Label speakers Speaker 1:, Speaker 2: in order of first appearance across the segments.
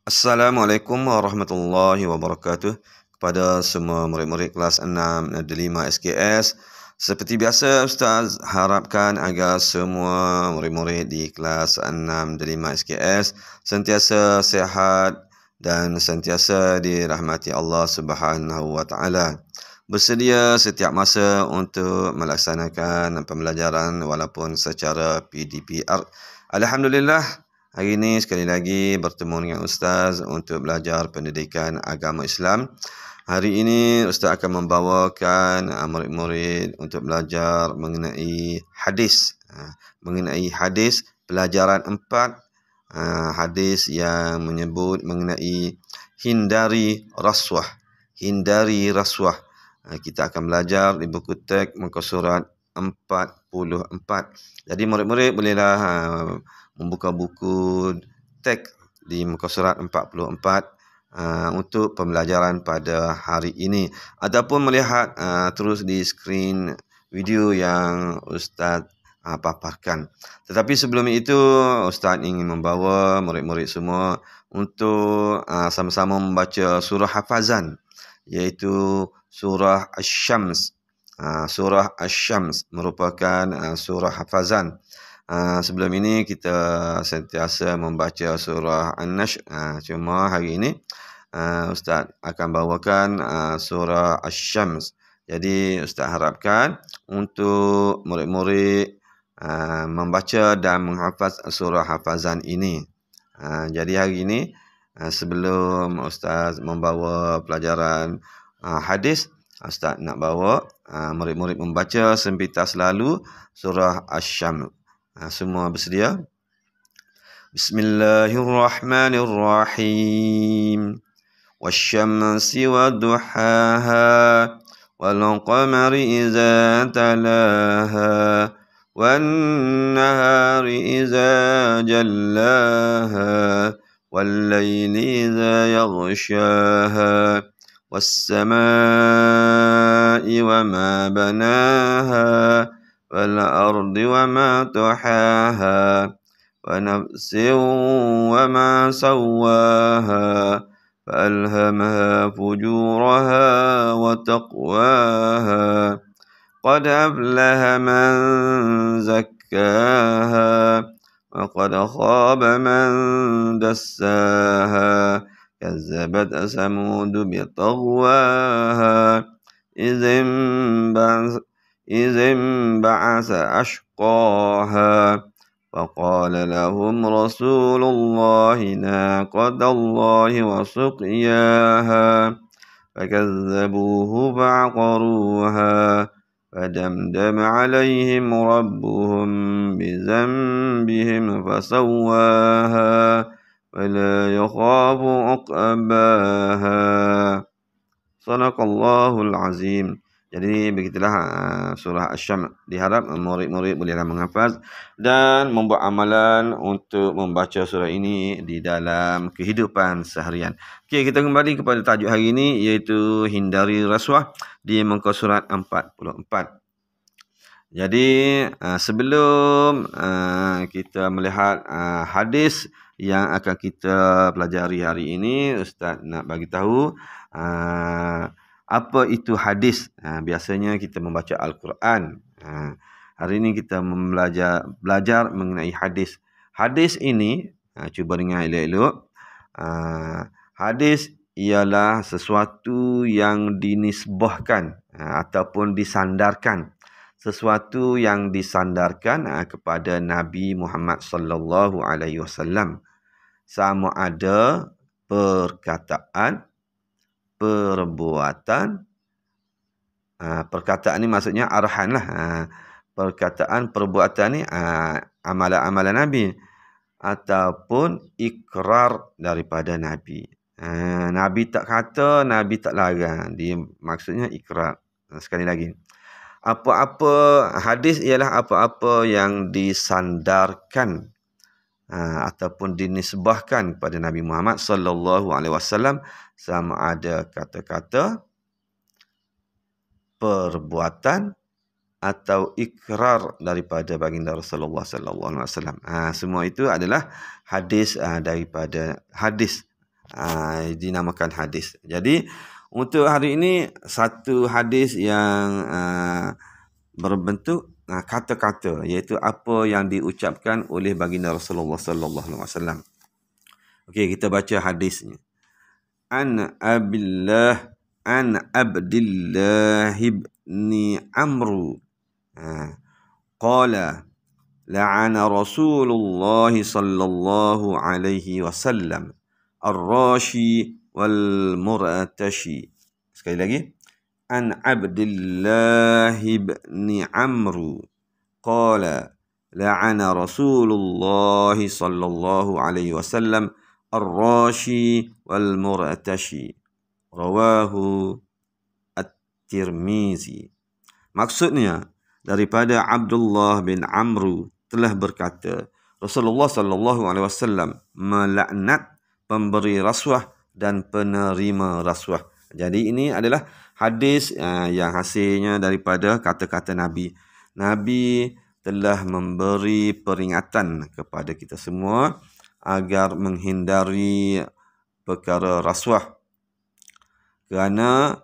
Speaker 1: Assalamualaikum warahmatullahi wabarakatuh. Kepada semua murid-murid kelas 6 dan 5 SKS, seperti biasa Ustaz harapkan agar semua murid-murid di kelas 6 dan 5 SKS sentiasa sihat dan sentiasa dirahmati Allah Subhanahu wa taala. Bersedia setiap masa untuk melaksanakan pembelajaran walaupun secara PDPR. Alhamdulillah, hari ini sekali lagi bertemu dengan Ustaz untuk belajar pendidikan agama Islam. Hari ini Ustaz akan membawakan murid-murid untuk belajar mengenai hadis. Mengenai hadis, pelajaran 4, hadis yang menyebut mengenai hindari rasuah. Hindari rasuah. Kita akan belajar di buku teks muka surat 44. Jadi murid-murid bolehlah membuka buku teks di muka surat 44 untuk pembelajaran pada hari ini, ataupun melihat terus di skrin video yang Ustaz paparkan. Tetapi sebelum itu, Ustaz ingin membawa murid-murid semua untuk sama-sama membaca surah hafazan, iaitu surah Asy-Syams. Surah Asy-Syams merupakan surah hafazan. Sebelum ini kita sentiasa membaca surah An-Nashr. Cuma hari ini Ustaz akan bawakan surah Asy-Syams. Jadi Ustaz harapkan untuk murid-murid membaca dan menghafaz surah hafazan ini. Jadi hari ini sebelum Ustaz membawa pelajaran hadis, Ustaz nak bawa murid-murid membaca sepintas lalu surah Asy-Syams. Semua bersedia? Bismillahirrahmanirrahim. Wasyamsi waduhaha wal qamari idza talaha wan nahari idza jallaha wal laili idza yaghshaha was samaa'i wama banaha والأرض وما طحاها ونفس وما سواها فألهمها فجورها وتقواها قد أفلح من زكاها وقد خاب من دساها كذبت ثمود بطغواها إذ انبعث أشقاها فقال لهم رسول الله ناقة الله وسقياها فكذبوه فعقروها فدمدم عليهم ربهم بذنبهم فسواها ولا يخاف عقباها. صدق الله العظيم. Jadi begitulah surah Asy-Syams. Diharap murid-murid bolehlah menghafaz dan membuat amalan untuk membaca surah ini di dalam kehidupan seharian. Okey, kita kembali kepada tajuk hari ini, iaitu hindari rasuah di muka surat 44. Jadi sebelum kita melihat hadis yang akan kita pelajari hari ini, Ustaz nak bagi tahu apa itu hadis. Biasanya kita membaca Al-Quran. Hari ini kita belajar mengenai hadis. Hadis ini, cuba dengar elok-elok. Hadis ialah sesuatu yang dinisbahkan ataupun disandarkan. Sesuatu yang disandarkan kepada Nabi Muhammad sallallahu alaihi wasallam. Sama ada perkataan, perbuatan, perkataan ni maksudnya arahan lah. Perkataan, perbuatan ni amalan-amalan Nabi, ataupun ikrar daripada Nabi. Nabi tak kata, Nabi tak larang. Dia maksudnya ikrar. Sekali lagi, apa-apa hadis ialah apa-apa yang disandarkan ataupun dinisbahkan kepada Nabi Muhammad sallallahu alaihi wasallam, sama ada kata-kata, perbuatan atau ikrar daripada baginda Rasulullah sallallahu alaihi wasallam. Semua itu adalah hadis daripada hadis dinamakan hadis. Jadi untuk hari ini satu hadis yang berbentuk kata-kata, iaitu apa yang diucapkan oleh baginda Rasulullah sallallahu alaihi wasallam. Okey, kita baca hadisnya. An Abdillah ibn Amr qala la'ana Rasulullah sallallahu alaihi wasallam ar-rashi wal murtashi. Sekali lagi. An Abdillah ibn Amr qala la'ana Rasulullah sallallahu alaihi wasallam ar-rashi wal murtashi. Rawahu At-Tirmizi. Maksudnya, daripada Abdullah bin Amr telah berkata, Rasulullah sallallahu alaihi wasallam melaknat pemberi rasuah dan penerima rasuah. Jadi ini adalah hadis yang hasilnya daripada kata-kata Nabi. Nabi telah memberi peringatan kepada kita semua agar menghindari perkara rasuah. Kerana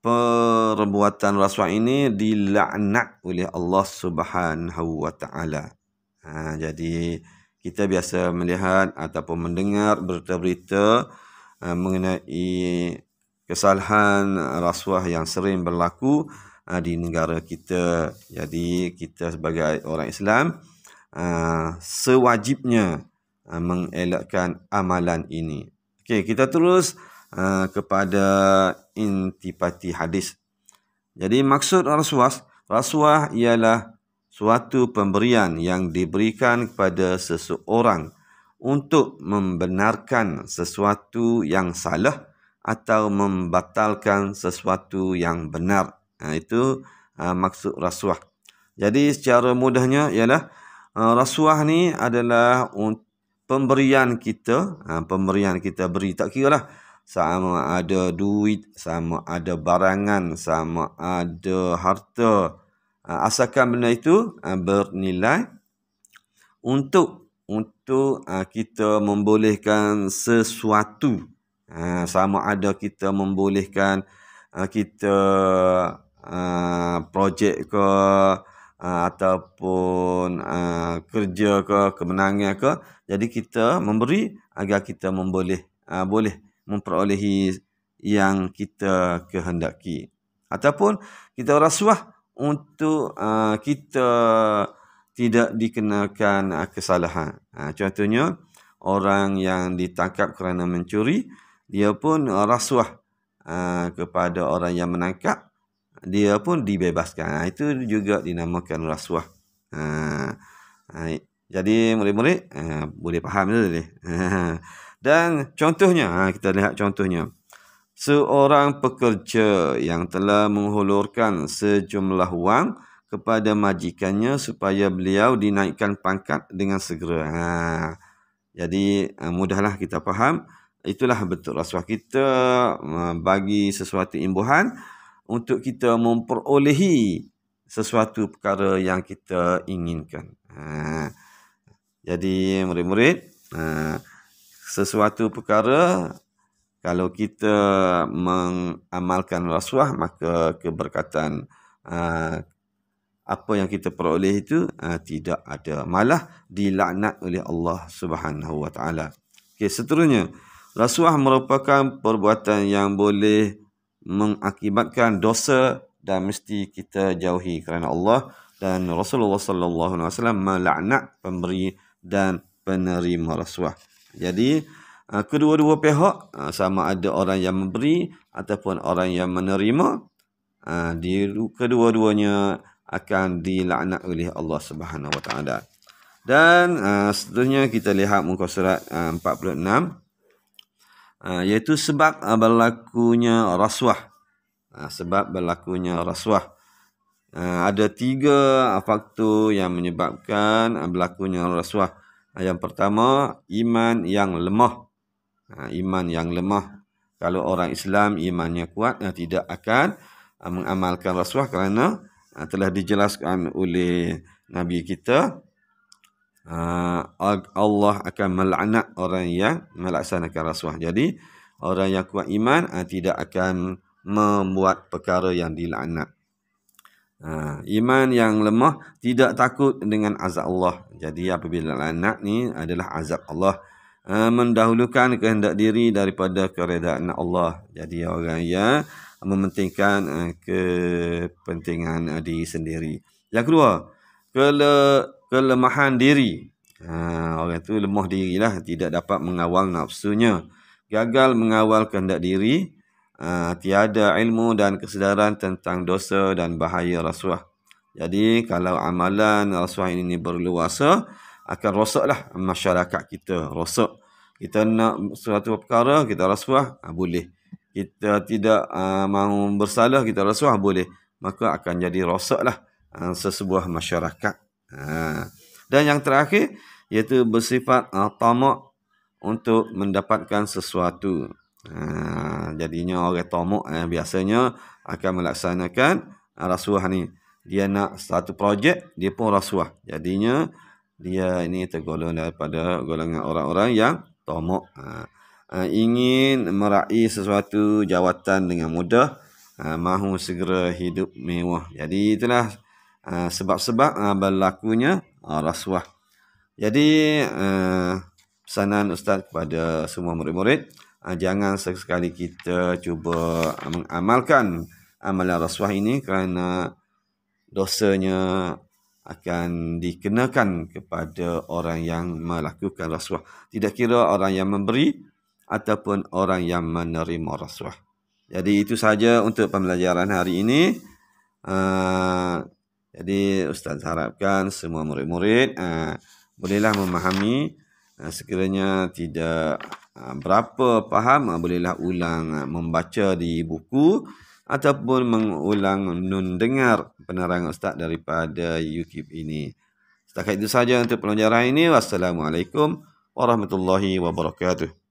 Speaker 1: perbuatan rasuah ini dilaknat oleh Allah Subhanahu wa taala. Jadi kita biasa melihat ataupun mendengar berita-berita mengenai kesalahan rasuah yang sering berlaku di negara kita. Jadi kita sebagai orang Islam sewajibnya mengelakkan amalan ini. Okey, kita terus kepada intipati hadis. Jadi maksud rasuah ialah suatu pemberian yang diberikan kepada seseorang untuk membenarkan sesuatu yang salah atau membatalkan sesuatu yang benar. Itu maksud rasuah. Jadi secara mudahnya ialah rasuah ni adalah pemberian kita. Pemberian kita beri, tak kira lah sama ada duit, sama ada barangan, sama ada harta. Asalkan benda itu bernilai untuk kita membolehkan sesuatu. Sama ada kita membolehkan kita projek ke ataupun kerja ke, kemenangan ke. Jadi kita memberi agar kita boleh memperolehi yang kita kehendaki. Ataupun kita rasuah untuk kita tidak dikenakan kesalahan. Contohnya, orang yang ditangkap kerana mencuri, dia pun rasuah kepada orang yang menangkap, dia pun dibebaskan. Itu juga dinamakan rasuah. Jadi murid-murid boleh faham tu. Dan contohnya, kita lihat contohnya. Seorang pekerja yang telah menghulurkan sejumlah wang kepada majikannya supaya beliau dinaikkan pangkat dengan segera. Jadi mudahlah kita faham. Itulah bentuk rasuah. Kita bagi sesuatu imbuhan untuk kita memperolehi sesuatu perkara yang kita inginkan. Jadi murid-murid, sesuatu perkara, kalau kita mengamalkan rasuah, maka keberkatan apa yang kita peroleh itu tidak ada. Malah dilaknat oleh Allah Subhanahu wa taala. Okey, seterusnya, rasuah merupakan perbuatan yang boleh mengakibatkan dosa dan mesti kita jauhi kerana Allah dan Rasulullah sallallahu alaihi wasallam melaknat pemberi dan penerima rasuah. Jadi kedua-dua pihak, sama ada orang yang memberi ataupun orang yang menerima, kedua-duanya akan dilaknat oleh Allah Subhanahu wa taala. Dan seterusnya kita lihat muka surat 46, iaitu sebab berlakunya rasuah. Sebab berlakunya rasuah. Ada 3 faktor yang menyebabkan berlakunya rasuah. Yang pertama, iman yang lemah. Iman yang lemah. Kalau orang Islam imannya kuat, tidak akan mengamalkan rasuah kerana telah dijelaskan oleh Nabi kita Allah akan melaknat orang yang melaksanakan rasuah. Jadi orang yang kuat iman tidak akan membuat perkara yang dilaknat. Iman yang lemah tidak takut dengan azab Allah. Jadi apabila laknat ni adalah azab Allah, mendahulukan kehendak diri daripada keredaan Allah. Jadi orang yang mementingkan kepentingan diri sendiri. Yang kedua, kelemahan diri. Orang itu lemah dirilah, tidak dapat mengawal nafsunya, gagal mengawal kehendak diri, tiada ilmu dan kesedaran tentang dosa dan bahaya rasuah. Jadi kalau amalan rasuah ini berluasa, akan rosaklah masyarakat kita, rosak. Kita nak suatu perkara, kita rasuah, boleh. Kita tidak mahu bersalah, kita rasuah, boleh. Maka akan jadi rosaklah sesebuah masyarakat. Dan yang terakhir, iaitu bersifat tamak untuk mendapatkan sesuatu. Jadinya orang tamak biasanya akan melaksanakan rasuah ni. Dia nak satu projek, dia pun rasuah. Jadinya dia ini tergolong daripada golongan orang-orang yang tamak. Ingin meraih sesuatu jawatan dengan mudah, mahu segera hidup mewah. Jadi itulah sebab-sebab berlakunya rasuah. Jadi pesanan Ustaz kepada semua murid-murid, jangan sekali kita cuba mengamalkan amalan rasuah ini, kerana dosanya akan dikenakan kepada orang yang melakukan rasuah. Tidak kira orang yang memberi ataupun orang yang menerima rasuah. Jadi itu saja untuk pembelajaran hari ini. Jadi Ustaz harapkan semua murid-murid bolehlah memahami. Sekiranya tidak berapa faham, bolehlah ulang membaca di buku ataupun mengulang mendengar penerangan Ustaz daripada YouTube ini. Setakat itu saja untuk pelajaran ini. Wassalamualaikum warahmatullahi wabarakatuh.